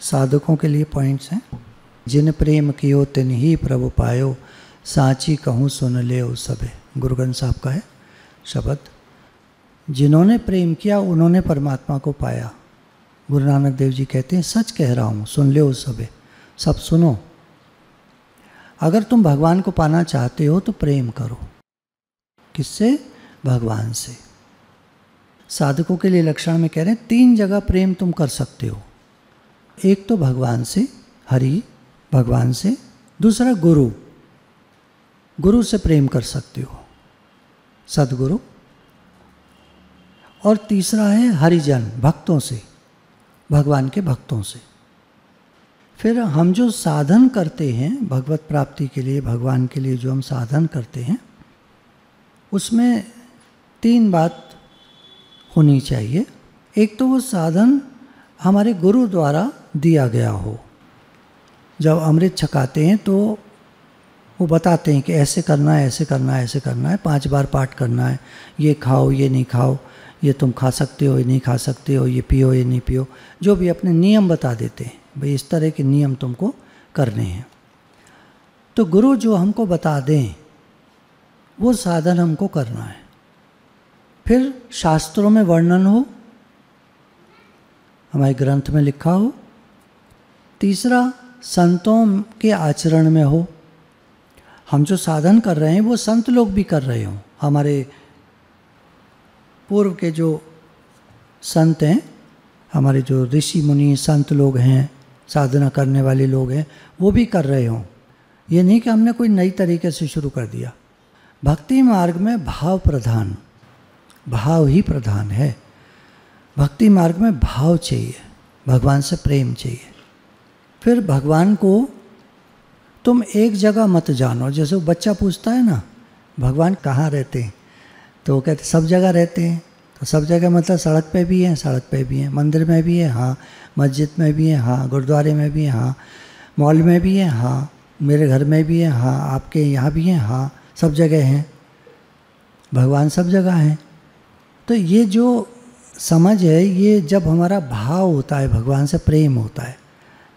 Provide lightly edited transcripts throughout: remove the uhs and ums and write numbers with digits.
साधकों के लिए पॉइंट्स हैं। जिन प्रेम कियो तिन ही प्रभु पायो, साची कहूँ सुन ले ओ सबे। गुरु ग्रंथ साहब का है शब्द। जिन्होंने प्रेम किया उन्होंने परमात्मा को पाया। गुरु नानक देव जी कहते हैं सच कह रहा हूँ, सुन ले ओ सबे, सब सुनो। अगर तुम भगवान को पाना चाहते हो तो प्रेम करो। किससे? भगवान से। साधकों के लिए लक्षण में कह रहे हैं 3 जगह प्रेम तुम कर सकते हो। एक तो भगवान से, हरि भगवान से। दूसरा गुरु, गुरु से प्रेम कर सकते हो, सदगुरु। और तीसरा है हरिजन, भक्तों से, भगवान के भक्तों से। फिर हम जो साधन करते हैं भगवत प्राप्ति के लिए, भगवान के लिए जो हम साधन करते हैं, उसमें 3 बात होनी चाहिए। एक तो वो साधन हमारे गुरु द्वारा दिया गया हो। जब अमृत छकाते हैं तो वो बताते हैं कि ऐसे करना है, ऐसे करना है, ऐसे करना है, 5 बार पाठ करना है, ये खाओ, ये नहीं खाओ, ये तुम खा सकते हो, ये नहीं खा सकते हो, ये पियो, ये नहीं पियो, जो भी अपने नियम बता देते हैं, भाई इस तरह के नियम तुमको करने हैं। तो गुरु जो हमको बता दें वो साधन हमको करना है। फिर शास्त्रों में वर्णन हो, हमारे ग्रंथ में लिखा हो। तीसरा संतों के आचरण में हो। हम जो साधन कर रहे हैं वो संत लोग भी कर रहे हों। हमारे पूर्व के जो संत हैं, हमारे जो ऋषि मुनि संत लोग हैं, साधना करने वाले लोग हैं, वो भी कर रहे हों। ये नहीं कि हमने कोई नई तरीके से शुरू कर दिया। भक्ति मार्ग में भाव प्रधान, भाव ही प्रधान है। भक्ति मार्ग में भाव चाहिए, भगवान से प्रेम चाहिए। फिर भगवान को तुम एक जगह मत जानो। जैसे वो बच्चा पूछता है ना भगवान कहाँ रहते हैं, तो वो कहते सब जगह रहते हैं। तो सब जगह मतलब सड़क पे भी हैं, सड़क पे भी हैं, मंदिर में भी हैं, हाँ, मस्जिद में भी हैं, हाँ, गुरुद्वारे में भी हैं, हाँ, मॉल में भी हैं, हाँ, मेरे घर में भी हैं, हाँ, आपके यहाँ भी हैं, हाँ, सब जगह हैं। भगवान सब जगह हैं। तो ये जो समझ है, ये जब हमारा भाव होता है, भगवान से प्रेम होता है,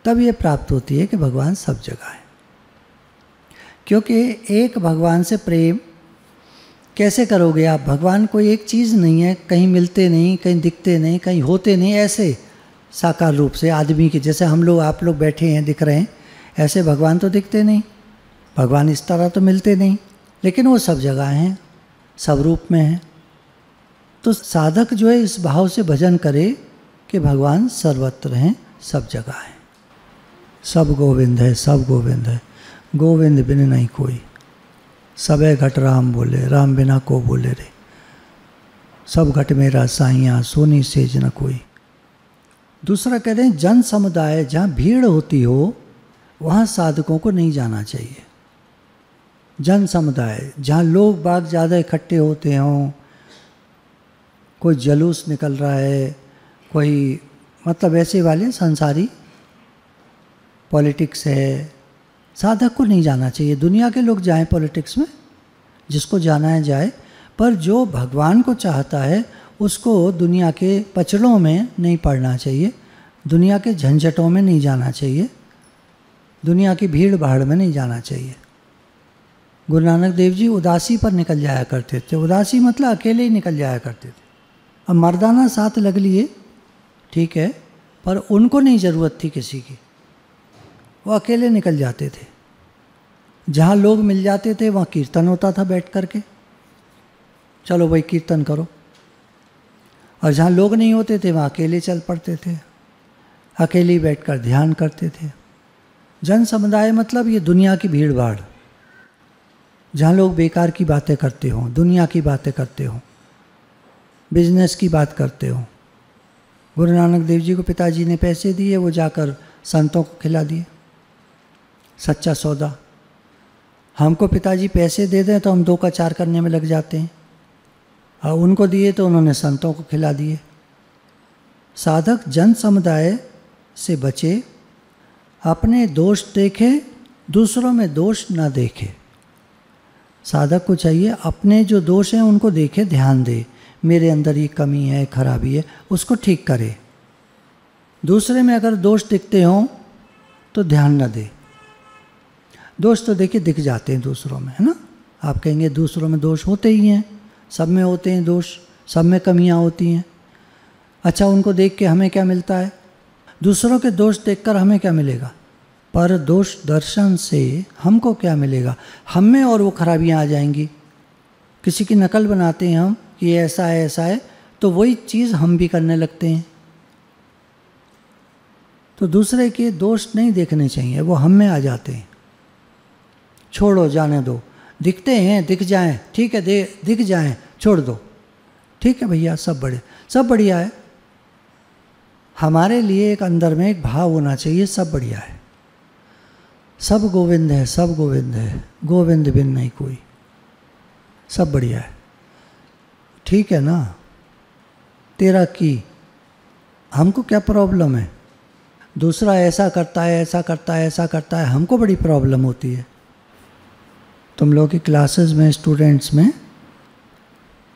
तब ये प्राप्त होती है कि भगवान सब जगह है। क्योंकि एक भगवान से प्रेम कैसे करोगे आप? भगवान कोई एक चीज़ नहीं है, कहीं मिलते नहीं, कहीं दिखते नहीं, कहीं होते नहीं, ऐसे साकार रूप से आदमी के जैसे हम लोग, आप लोग बैठे हैं, दिख रहे हैं, ऐसे भगवान तो दिखते नहीं। भगवान इस तरह तो मिलते नहीं, लेकिन वो सब जगह हैं, सब रूप में हैं। तो साधक जो है इस भाव से भजन करे कि भगवान सर्वत्र हैं, सब जगह हैं। सब गोविंद है, सब गोविंद है, गोविंद बिन नहीं कोई। सबे घट राम बोले, राम बिना को बोले रे। सब घट मेरा साइया, सोनी सेज न कोई। दूसरा कह रहे हैं जन समुदाय, जहाँ भीड़ होती हो वहाँ साधकों को नहीं जाना चाहिए। जन समुदाय जहाँ लोग बाग ज़्यादा इकट्ठे होते हों, कोई जुलूस निकल रहा है, कोई मतलब ऐसे वाले संसारी पॉलिटिक्स है, साधक को नहीं जाना चाहिए। दुनिया के लोग जाएं पॉलिटिक्स में, जिसको जाना है जाए, पर जो भगवान को चाहता है उसको दुनिया के पचड़ों में नहीं पड़ना चाहिए, दुनिया के झंझटों में नहीं जाना चाहिए, दुनिया की भीड़ भाड़ में नहीं जाना चाहिए। गुरु नानक देव जी उदासी पर निकल जाया करते थे। उदासी मतलब अकेले ही निकल जाया करते थे। अब मर्दाना साथ लग लिए, ठीक है, पर उनको नहीं ज़रूरत थी किसी की, वो अकेले निकल जाते थे। जहाँ लोग मिल जाते थे वहाँ कीर्तन होता था बैठ कर के, चलो भाई कीर्तन करो। और जहाँ लोग नहीं होते थे वहाँ अकेले चल पड़ते थे, अकेले बैठ कर ध्यान करते थे। जन समुदाय मतलब ये दुनिया की भीड़ भाड़, जहाँ लोग बेकार की बातें करते हों, दुनिया की बातें करते हों, बिजनेस की बात करते हों। गुरु नानक देव जी को पिताजी ने पैसे दिए, वो जाकर संतों को खिला दिए, सच्चा सौदा। हमको पिताजी पैसे दे दें तो हम 2 का 4 करने में लग जाते हैं, और उनको दिए तो उन्होंने संतों को खिला दिए। साधक जन समुदाय से बचे, अपने दोष देखे, दूसरों में दोष ना देखे। साधक को चाहिए अपने जो दोष हैं उनको देखे, ध्यान दे, मेरे अंदर ये कमी है, खराबी है, उसको ठीक करे। दूसरे में अगर दोष दिखते हों तो ध्यान न दे। दोष तो देखिए दिख जाते हैं दूसरों में, है ना। आप कहेंगे दूसरों में दोष होते ही हैं, सब में होते हैं दोष, सब में कमियां होती हैं। अच्छा, उनको देख के हमें क्या मिलता है? दूसरों के दोष देखकर हमें क्या मिलेगा? पर दोष दर्शन से हमको क्या मिलेगा? हम में और वो खराबियां आ जाएंगी। किसी की नकल बनाते हैं हम कि ऐसा है ऐसा है, तो वही चीज़ हम भी करने लगते हैं। तो दूसरे के दोष नहीं देखने चाहिए, वो हम में आ जाते हैं। छोड़ो, जाने दो, दिखते हैं दिख जाएं, ठीक है, दिख जाएं, छोड़ दो, ठीक है भैया, सब बढ़िया है। हमारे लिए एक अंदर में एक भाव होना चाहिए, सब बढ़िया है, सब गोविंद है, सब गोविंद है, गोविंद बिन नहीं कोई, सब बढ़िया है, ठीक है ना। तेरा की हमको क्या प्रॉब्लम है? दूसरा ऐसा करता है, ऐसा करता है, ऐसा करता है, हमको बड़ी प्रॉब्लम होती है। तुम लोगों की क्लासेस में, स्टूडेंट्स में,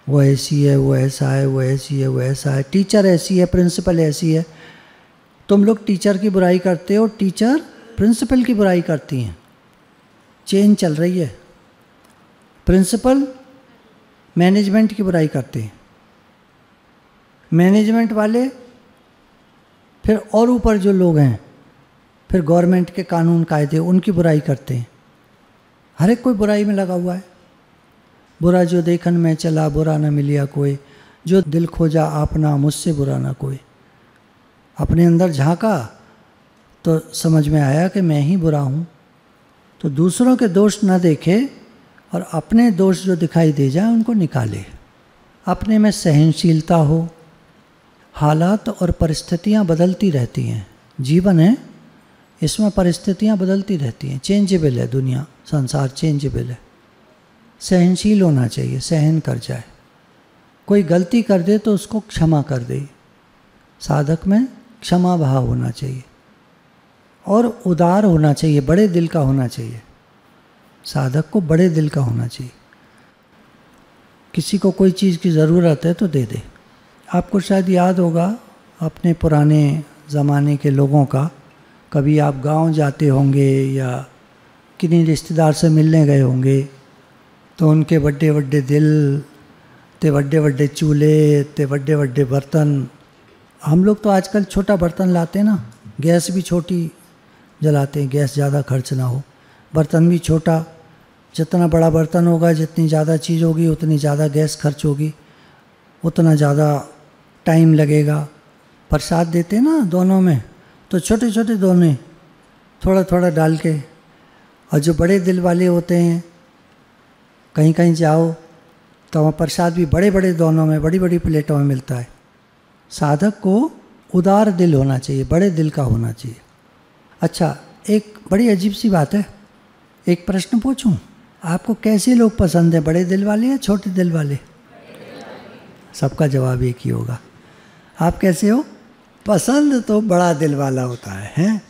वो ऐसी है, वो ऐसा है, वो ऐसी है, वो ऐसा है, टीचर ऐसी है, प्रिंसिपल ऐसी है। तुम लोग टीचर की बुराई करते हो, टीचर प्रिंसिपल की बुराई करती हैं। चेन चल रही है। प्रिंसिपल मैनेजमेंट की बुराई करते हैं, मैनेजमेंट वाले फिर और ऊपर जो लोग हैं, फिर गवर्नमेंट के कानून कायदे, उनकी बुराई करते हैं। हर एक कोई बुराई में लगा हुआ है। बुरा जो देखन में चला, बुरा न मिलिया कोई, जो दिल खोजा आपना, मुझसे बुरा ना कोई। अपने अंदर झांका तो समझ में आया कि मैं ही बुरा हूँ। तो दूसरों के दोष न देखे और अपने दोष जो दिखाई दे जाए उनको निकाले। अपने में सहनशीलता हो। हालात और परिस्थितियाँ बदलती रहती हैं, जीवन है, इसमें परिस्थितियाँ बदलती रहती हैं, चेंजेबल है दुनिया, संसार चेंजेबल है। सहनशील होना चाहिए, सहन कर जाए। कोई गलती कर दे तो उसको क्षमा कर दे। साधक में क्षमा भाव होना चाहिए और उदार होना चाहिए, बड़े दिल का होना चाहिए। साधक को बड़े दिल का होना चाहिए। किसी को कोई चीज़ की ज़रूरत है तो दे दे। आपको शायद याद होगा अपने पुराने ज़माने के लोगों का, कभी आप गांव जाते होंगे या किन्हीं रिश्तेदार से मिलने गए होंगे, तो उनके बड़े बड़े दिल, ते बड़े बड़े चूल्हे, ते बड़े बड़े बर्तन। हम लोग तो आजकल छोटा बर्तन लाते हैं ना, गैस भी छोटी जलाते हैं, गैस ज़्यादा खर्च ना हो, बर्तन भी छोटा। जितना बड़ा बर्तन होगा, जितनी ज़्यादा चीज़ होगी, उतनी ज़्यादा गैस खर्च होगी, उतना ज़्यादा टाइम लगेगा। प्रसाद देते हैं ना दोनों में, तो छोटे छोटे दोने थोड़ा थोड़ा डाल के। और जो बड़े दिल वाले होते हैं, कहीं कहीं जाओ तो वहाँ प्रसाद भी बड़े बड़े दोनों में, बड़ी बड़ी प्लेटों में मिलता है। साधक को उदार दिल होना चाहिए, बड़े दिल का होना चाहिए। अच्छा, एक बड़ी अजीब सी बात है, एक प्रश्न पूछूं, आपको कैसे लोग पसंद हैं, बड़े दिल वाले या छोटे दिल वाले? सबका जवाब एक ही होगा। आप कैसे हो? पसंद तो बड़ा दिल वाला होता है, हैं?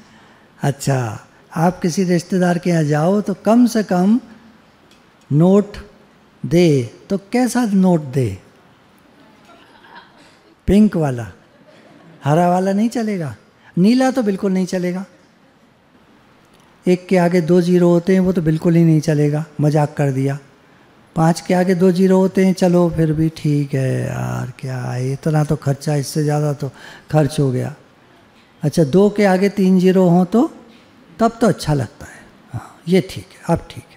अच्छा, आप किसी रिश्तेदार के यहाँ जाओ तो कम से कम नोट दे तो कैसा नोट दे? पिंक वाला, हरा वाला नहीं चलेगा, नीला तो बिल्कुल नहीं चलेगा। एक के आगे 2 जीरो होते हैं, वो तो बिल्कुल ही नहीं चलेगा, मजाक कर दिया। 5 के आगे 2 जीरो होते हैं, चलो फिर भी ठीक है यार, क्या है इतना तो खर्चा, इससे ज़्यादा तो खर्च हो गया। अच्छा, 2 के आगे 3 जीरो हों तो तब तो अच्छा लगता है, हाँ ये ठीक है, अब ठीक है।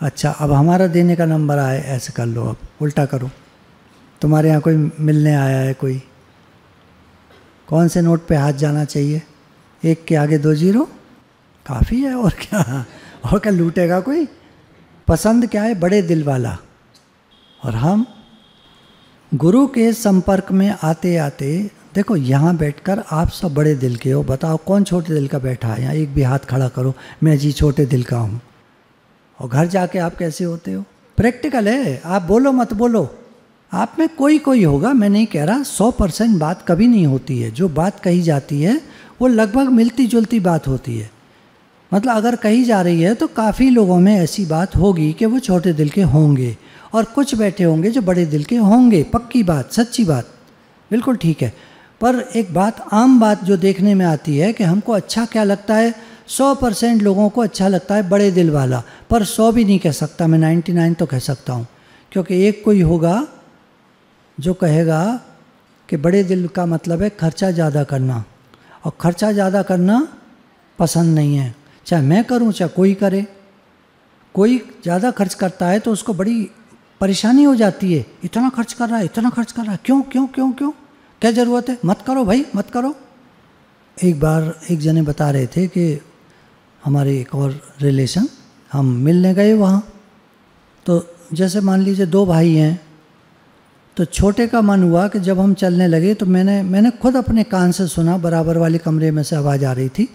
अच्छा, अब हमारा देने का नंबर आए, ऐसे कर लो, अब उल्टा करो। तुम्हारे यहाँ कोई मिलने आया है, कोई कौन से नोट पे हाथ जाना चाहिए? 1 के आगे 2 जीरो काफ़ी है, और क्या लूटेगा कोई? पसंद क्या है? बड़े दिल वाला। और हम गुरु के संपर्क में आते आते, देखो यहाँ बैठकर आप सब बड़े दिल के हो, बताओ कौन छोटे दिल का बैठा है यहाँ? एक भी हाथ खड़ा करो, मैं जी छोटे दिल का हूँ। और घर जाके आप कैसे होते हो? प्रैक्टिकल है, आप बोलो मत बोलो, आप में कोई कोई होगा, मैं नहीं कह रहा 100% बात कभी नहीं होती है। जो बात कही जाती है वो लगभग मिलती जुलती बात होती है। मतलब अगर कही जा रही है तो काफ़ी लोगों में ऐसी बात होगी कि वो छोटे दिल के होंगे, और कुछ बैठे होंगे जो बड़े दिल के होंगे, पक्की बात, सच्ची बात, बिल्कुल ठीक है। पर एक बात, आम बात जो देखने में आती है कि हमको अच्छा क्या लगता है, 100% लोगों को अच्छा लगता है बड़े दिल वाला, पर 100 भी नहीं कह सकता मैं, 99 तो कह सकता हूँ। क्योंकि एक कोई होगा जो कहेगा कि बड़े दिल का मतलब है खर्चा ज़्यादा करना, और खर्चा ज़्यादा करना पसंद नहीं है, चाहे मैं करूँ चाहे कोई करे। कोई ज़्यादा खर्च करता है तो उसको बड़ी परेशानी हो जाती है, इतना खर्च कर रहा है, इतना खर्च कर रहा है, क्यों क्यों क्यों क्यों, क्या ज़रूरत है, मत करो भाई मत करो। एक बार एक जने बता रहे थे कि हमारे एक और रिलेशन, हम मिलने गए वहाँ, तो जैसे मान लीजिए 2 भाई हैं, तो छोटे का मन हुआ कि जब हम चलने लगे तो मैंने खुद अपने कान से सुना, बराबर वाले कमरे में से आवाज़ आ रही थी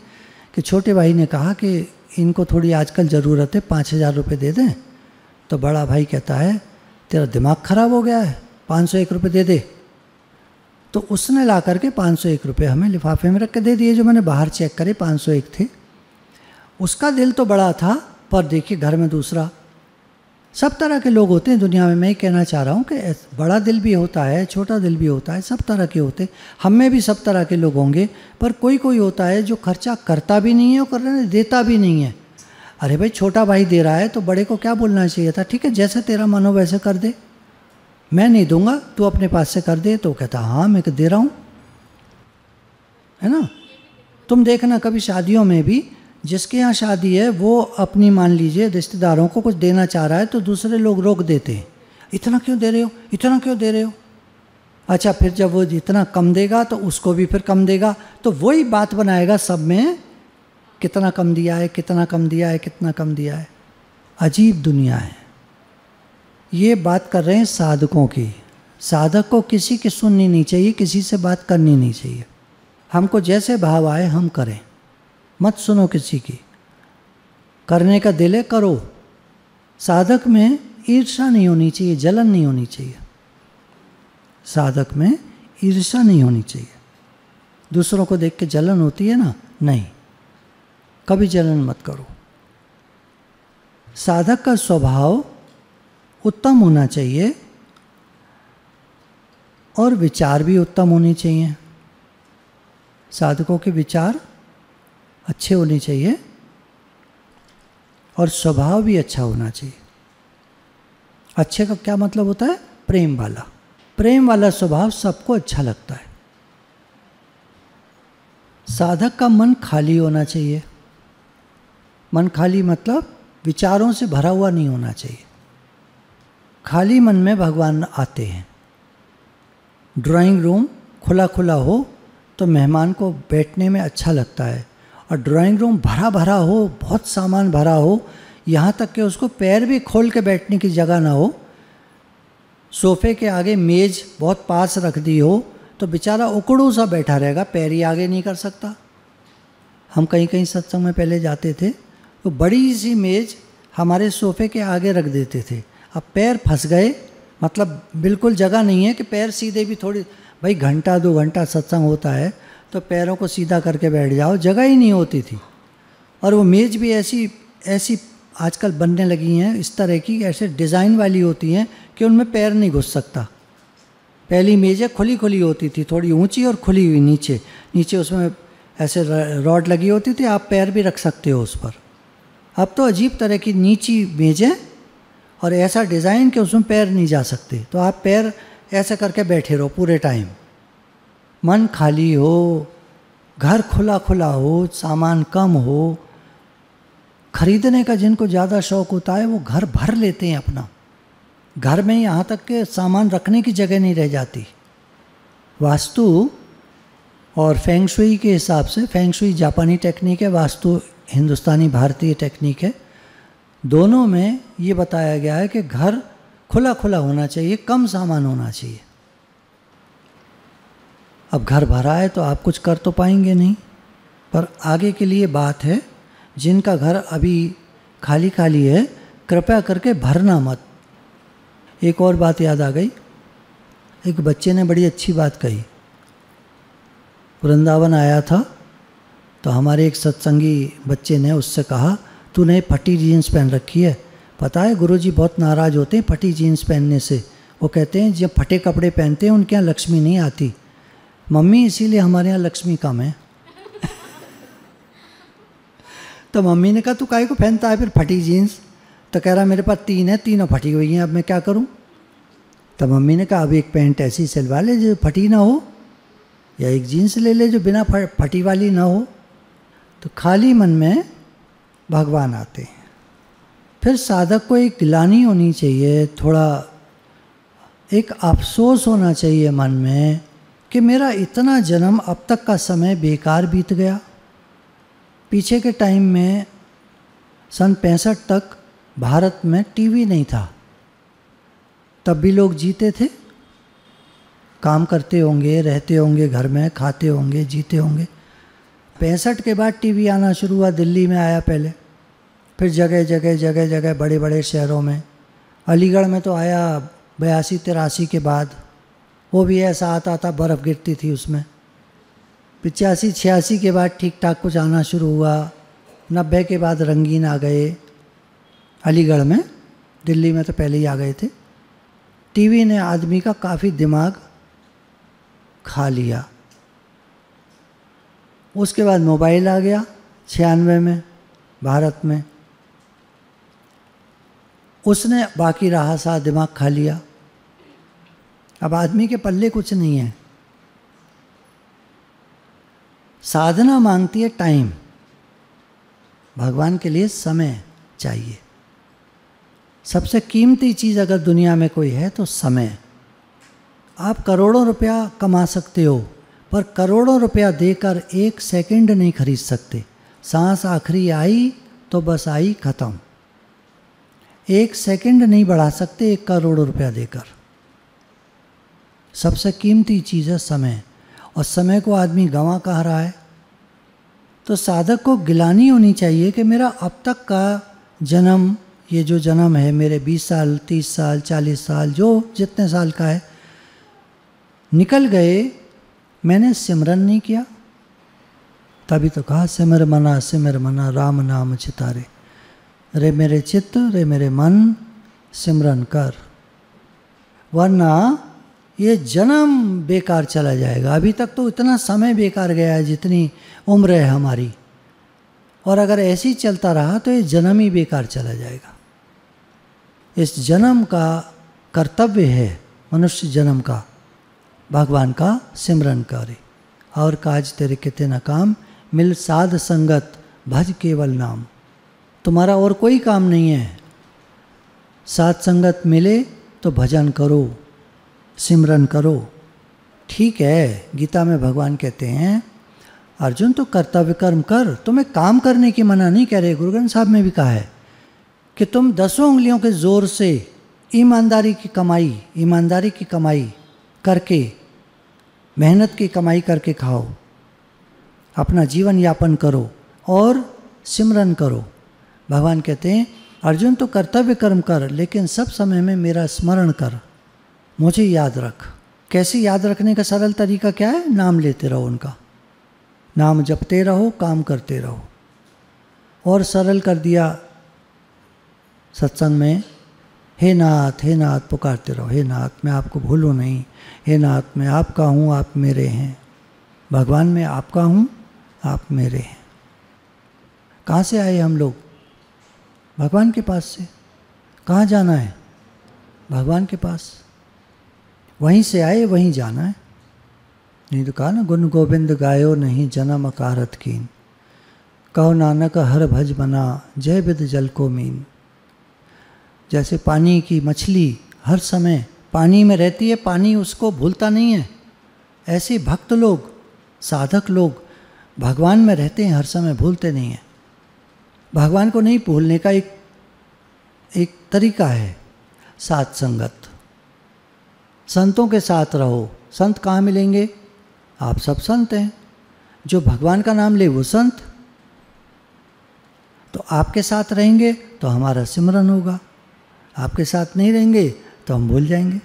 कि छोटे भाई ने कहा कि इनको थोड़ी आजकल ज़रूरत है, 5,000 रुपये दे दें। तो बड़ा भाई कहता है तेरा दिमाग ख़राब हो गया है, 501 रुपये दे दे। तो उसने ला करके 501 रुपये हमें लिफाफे में रख के दे दिए, जो मैंने बाहर चेक करे 501 थे। उसका दिल तो बड़ा था, पर देखिए घर में दूसरा। सब तरह के लोग होते हैं दुनिया में, मैं कहना चाह रहा हूँ कि बड़ा दिल भी होता है, छोटा दिल भी होता है, सब तरह के होते हैं। हम में भी सब तरह के लोग होंगे, पर कोई कोई होता है जो खर्चा करता भी नहीं है और करने देता भी नहीं है। अरे भाई छोटा भाई दे रहा है तो बड़े को क्या बोलना चाहिए था, ठीक है जैसे तेरा मन हो वैसे कर दे, मैं नहीं दूंगा, तू अपने पास से कर दे। तो कहता हाँ मैं दे रहा हूँ, है ना। तुम देखना कभी शादियों में भी, जिसके यहाँ शादी है वो अपनी मान लीजिए रिश्तेदारों को कुछ देना चाह रहा है तो दूसरे लोग रोक देते हैं, इतना क्यों दे रहे हो, इतना क्यों दे रहे हो। अच्छा फिर जब वो जितना कम देगा तो उसको भी फिर कम देगा, तो वही बात बनाएगा सब में, कितना कम दिया है, कितना कम दिया है, कितना कम दिया है। अजीब दुनिया है। ये बात कर रहे हैं साधकों की। साधक को किसी की सुननी नहीं चाहिए, किसी से बात करनी नहीं चाहिए। हमको जैसे भाव आए हम करें, मत सुनो किसी की। करने का दिल है करो। साधक में ईर्ष्या नहीं होनी चाहिए, जलन नहीं होनी चाहिए। साधक में ईर्ष्या नहीं होनी चाहिए। दूसरों को देख के जलन होती है ना, नहीं, कभी जलन मत करो। साधक का स्वभाव उत्तम होना चाहिए और विचार भी उत्तम होने चाहिए। साधकों के विचार अच्छे होने चाहिए और स्वभाव भी अच्छा होना चाहिए। अच्छे का क्या मतलब होता है, प्रेम वाला। प्रेम वाला स्वभाव सबको अच्छा लगता है। साधक का मन खाली होना चाहिए। मन खाली मतलब विचारों से भरा हुआ नहीं होना चाहिए। खाली मन में भगवान आते हैं। ड्राइंग रूम खुला खुला हो तो मेहमान को बैठने में अच्छा लगता है, और ड्राइंग रूम भरा भरा हो, बहुत सामान भरा हो, यहाँ तक कि उसको पैर भी खोल के बैठने की जगह ना हो, सोफ़े के आगे मेज़ बहुत पास रख दी हो, तो बेचारा उकड़ू सा बैठा रहेगा, पैर ही आगे नहीं कर सकता। हम कहीं कहीं सत्संग में पहले जाते थे तो बड़ी सी मेज़ हमारे सोफ़े के आगे रख देते थे। अब पैर फंस गए, मतलब बिल्कुल जगह नहीं है कि पैर सीधे भी थोड़ी, भाई घंटा 2 घंटा सत्संग होता है तो पैरों को सीधा करके बैठ जाओ, जगह ही नहीं होती थी। और वो मेज़ भी ऐसी आजकल बनने लगी हैं इस तरह की, ऐसे डिज़ाइन वाली होती हैं कि उनमें पैर नहीं घुस सकता। पहली मेज़ें खुली खुली होती थी, थोड़ी ऊंची और खुली हुई, नीचे उसमें ऐसे रॉड लगी होती थी, आप पैर भी रख सकते हो उस पर। अब तो अजीब तरह की नीची मेज़ें और ऐसा डिज़ाइन कि उसमें पैर नहीं जा सकते, तो आप पैर ऐसे करके बैठे रहो पूरे टाइम। मन खाली हो, घर खुला खुला हो, सामान कम हो। खरीदने का जिनको ज़्यादा शौक़ होता है वो घर भर लेते हैं अपना, घर में यहाँ तक के सामान रखने की जगह नहीं रह जाती। वास्तु और फेंग शुई के हिसाब से, फेंग शुई जापानी टेक्निक है, वास्तु हिंदुस्तानी भारतीय टेक्निक है, दोनों में ये बताया गया है कि घर खुला खुला होना चाहिए, कम सामान होना चाहिए। अब घर भरा है तो आप कुछ कर तो पाएंगे नहीं, पर आगे के लिए बात है, जिनका घर अभी खाली खाली है कृपया करके भरना मत। एक और बात याद आ गई, एक बच्चे ने बड़ी अच्छी बात कही। वृंदावन आया था तो हमारे एक सत्संगी बच्चे ने उससे कहा तूने फटी जीन्स पहन रखी है, पता है गुरुजी बहुत नाराज़ होते हैं फटी जीन्स पहनने से। वो कहते हैं जब फटे कपड़े पहनते हैं उनके यहाँ लक्ष्मी नहीं आती। मम्मी इसीलिए हमारे यहाँ लक्ष्मी कम है। तो मम्मी ने कहा तू काहे को पहनता है फिर फटी जीन्स? तो कह रहा मेरे पास 3 है, तीनों फटी हुई हैं, अब मैं क्या करूं? तो मम्मी ने कहा अब एक पैंट ऐसी सिलवा ले जो फटी ना हो, या एक जीन्स ले ले जो बिना फटी वाली ना हो। तो खाली मन में भगवान आते हैं। फिर साधक को एक ग्लानि होनी चाहिए, थोड़ा एक अफसोस होना चाहिए मन में कि मेरा इतना जन्म, अब तक का समय बेकार बीत गया। पीछे के टाइम में सन 65 तक भारत में टीवी नहीं था, तब भी लोग जीते थे, काम करते होंगे, रहते होंगे घर में, खाते होंगे, जीते होंगे। 65 के बाद टीवी आना शुरू हुआ, दिल्ली में आया पहले, फिर जगह जगह बड़े बड़े शहरों में। अलीगढ़ में तो आया 82-83 के बाद, वो भी ऐसा आता था बर्फ़ गिरती थी उसमें। 85-86 के बाद ठीक ठाक कुछ आना शुरू हुआ। 90 के बाद रंगीन आ गए अलीगढ़ में, दिल्ली में तो पहले ही आ गए थे। टीवी ने आदमी का काफ़ी दिमाग खा लिया। उसके बाद मोबाइल आ गया 96 में भारत में, उसने बाकी रहा सा दिमाग खा लिया। अब आदमी के पल्ले कुछ नहीं है। साधना मांगती है टाइम, भगवान के लिए समय चाहिए। सबसे कीमती चीज़ अगर दुनिया में कोई है तो समय। आप करोड़ों रुपया कमा सकते हो, पर करोड़ों रुपया देकर 1 सेकंड नहीं खरीद सकते। सांस आखिरी आई तो बस आई, ख़त्म। 1 सेकंड नहीं बढ़ा सकते 1 करोड़ रुपया देकर। सबसे कीमती चीज़ है समय, और समय को आदमी गंवा कह रहा है। तो साधक को गिलानी होनी चाहिए कि मेरा अब तक का जन्म, ये जो जन्म है मेरे 20 साल, 30 साल, 40 साल, जो जितने साल का है, निकल गए, मैंने सिमरन नहीं किया। तभी तो कहा सिमर मना राम नाम चितारे। रे मेरे चित्त, रे मेरे मन, सिमरन कर, वरना ये जन्म बेकार चला जाएगा। अभी तक तो इतना समय बेकार गया है जितनी उम्र है हमारी, और अगर ऐसे ही चलता रहा तो ये जन्म ही बेकार चला जाएगा। इस जन्म का कर्तव्य है, मनुष्य जन्म का, भगवान का सिमरन करे। और काज तेरे किते न काम, मिल साध संगत, भज केवल नाम। तुम्हारा और कोई काम नहीं है, साध संगत मिले तो भजन करो, सिमरन करो। ठीक है, गीता में भगवान कहते हैं अर्जुन तो कर्तव्य कर्म कर, तुम्हें काम करने की मना नहीं कह रहे। गुरु ग्रंथ साहब में भी कहा है कि तुम 10 उंगलियों के ज़ोर से ईमानदारी की कमाई करके, मेहनत की कमाई करके खाओ, अपना जीवन यापन करो और सिमरन करो। भगवान कहते हैं अर्जुन तो कर्तव्य कर्म कर, लेकिन सब समय में मेरा स्मरण कर, मुझे याद रख। कैसे याद रखने का सरल तरीका क्या है? नाम लेते रहो उनका, नाम जपते रहो, काम करते रहो। और सरल कर दिया सत्संग में, हे नाथ पुकारते रहो। हे नाथ मैं आपको भूलूं नहीं, हे नाथ मैं आपका हूँ, आप मेरे हैं। भगवान मैं आपका हूँ, आप मेरे हैं। कहाँ से आए हम लोग? भगवान के पास से। कहाँ जाना है? भगवान के पास। वहीं से आए वहीं जाना है। नहीं तो कहा ना, गुण गोविंद गायो नहीं जन्म अकारत कीन, कहो नानक हर भज बना, जय विद जल को मीन। जैसे पानी की मछली हर समय पानी में रहती है, पानी उसको भूलता नहीं है, ऐसे भक्त लोग, साधक लोग भगवान में रहते हैं, हर समय भूलते नहीं हैं। भगवान को नहीं भूलने का एक तरीका है साथ संगत। संतों के साथ रहो। संत कहाँ मिलेंगे? आप सब संत हैं। जो भगवान का नाम ले वो संत। तो आपके साथ रहेंगे तो हमारा सिमरन होगा, आपके साथ नहीं रहेंगे तो हम भूल जाएंगे।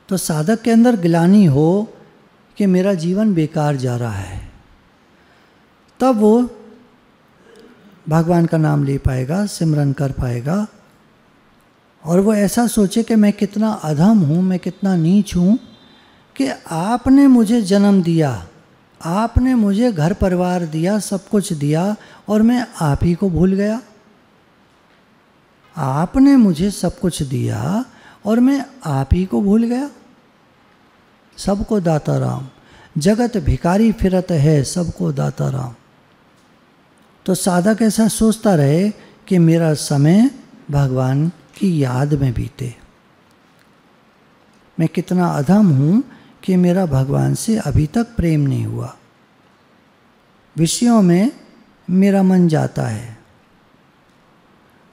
तो साधक के अंदर गिलानी हो कि मेरा जीवन बेकार जा रहा है, तब वो भगवान का नाम ले पाएगा, सिमरन कर पाएगा। और वो ऐसा सोचे कि मैं कितना अधम हूँ, मैं कितना नीच हूँ, कि आपने मुझे जन्म दिया, आपने मुझे घर परिवार दिया, सब कुछ दिया, और मैं आप ही को भूल गया। आपने मुझे सब कुछ दिया और मैं आप ही को भूल गया। सबको दाता राम, जगत भिखारी फिरत है, सबको दाता राम। तो साधक ऐसा सोचता रहे कि मेरा समय भगवान की याद में बीते। मैं कितना अधम हूँ कि मेरा भगवान से अभी तक प्रेम नहीं हुआ। विषयों में मेरा मन जाता है,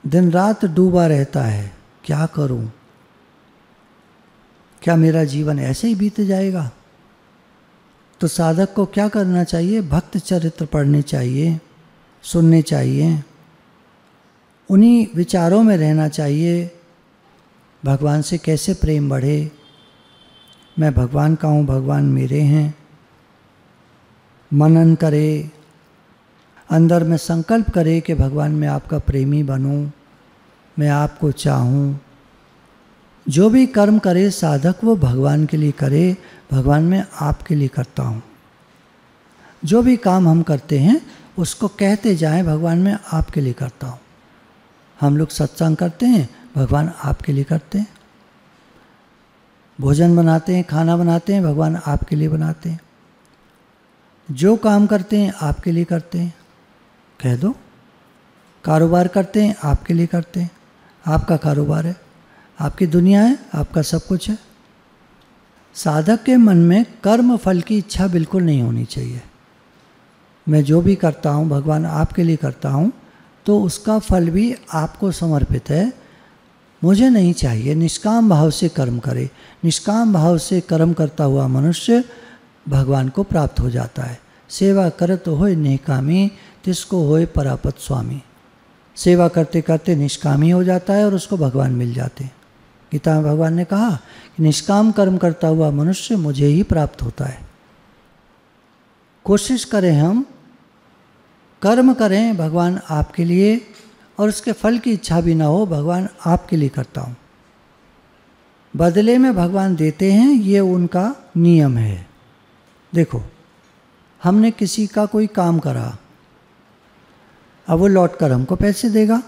दिन रात डूबा रहता है, क्या करूं? क्या मेरा जीवन ऐसे ही बीत जाएगा? तो साधक को क्या करना चाहिए? भक्त चरित्र पढ़ने चाहिए, सुनने चाहिए, उन्हीं विचारों में रहना चाहिए। भगवान से कैसे प्रेम बढ़े, मैं भगवान का हूँ, भगवान मेरे हैं। मनन करे, अंदर में संकल्प करे कि भगवान मैं आपका प्रेमी बनूं, मैं आपको चाहूं। जो भी कर्म करे साधक वो भगवान के लिए करे, भगवान मैं आपके लिए करता हूँ। जो भी काम हम करते हैं उसको कहते जाएं, भगवान मैं आपके लिए करता हूँ। हम लोग सत्संग करते हैं, भगवान आपके लिए करते हैं। भोजन बनाते हैं, खाना बनाते हैं, भगवान आपके लिए बनाते हैं। जो काम करते हैं आपके लिए करते हैं, कह दो। कारोबार करते हैं आपके लिए करते हैं, आपका कारोबार है, आपकी दुनिया है, आपका सब कुछ है। साधक के मन में कर्म फल की इच्छा बिल्कुल नहीं होनी चाहिए। मैं जो भी करता हूँ भगवान आपके लिए करता हूँ, तो उसका फल भी आपको समर्पित है, मुझे नहीं चाहिए। निष्काम भाव से कर्म करे। निष्काम भाव से कर्म करता हुआ मनुष्य भगवान को प्राप्त हो जाता है। सेवा करत होय निकामी, तिसको होय परापत स्वामी। सेवा करते करते निष्कामी हो जाता है और उसको भगवान मिल जाते हैं। गीता में भगवान ने कहा कि निष्काम कर्म करता हुआ मनुष्य मुझे ही प्राप्त होता है। कोशिश करें, हम कर्म करें भगवान आपके लिए, और उसके फल की इच्छा भी ना हो, भगवान आपके लिए करता हूँ। बदले में भगवान देते हैं, ये उनका नियम है। देखो, हमने किसी का कोई काम करा, अब वो लौट कर हमको पैसे देगा।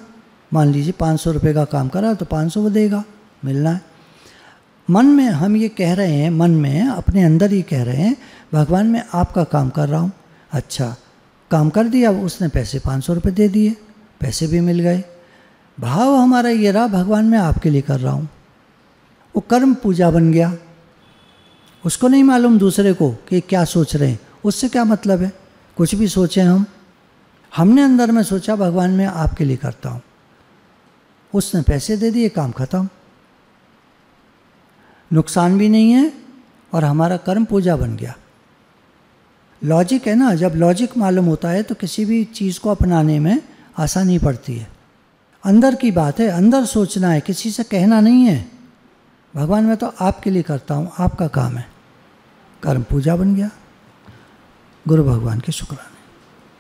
मान लीजिए 500 रुपये का काम करा तो 500 वो देगा, मिलना है। मन में हम ये कह रहे हैं, मन में अपने अंदर ही कह रहे हैं, भगवान मैं आपका काम कर रहा हूँ। अच्छा, काम कर दिया, उसने पैसे 500 रुपये दे दिए, पैसे भी मिल गए। भाव हमारा ये रहा, भगवान मैं आपके लिए कर रहा हूँ। वो कर्म पूजा बन गया। उसको नहीं मालूम दूसरे को कि क्या सोच रहे हैं, उससे क्या मतलब है, कुछ भी सोचें हम। हमने अंदर में सोचा भगवान मैं आपके लिए करता हूँ, उसने पैसे दे दिए, काम खत्म। नुकसान भी नहीं है और हमारा कर्म पूजा बन गया। लॉजिक है ना, जब लॉजिक मालूम होता है तो किसी भी चीज़ को अपनाने में आसानी पड़ती है। अंदर की बात है, अंदर सोचना है, किसी से कहना नहीं है। भगवान मैं तो आपके लिए करता हूँ, आपका काम है, कर्म पूजा बन गया। गुरु भगवान के शुक्राने।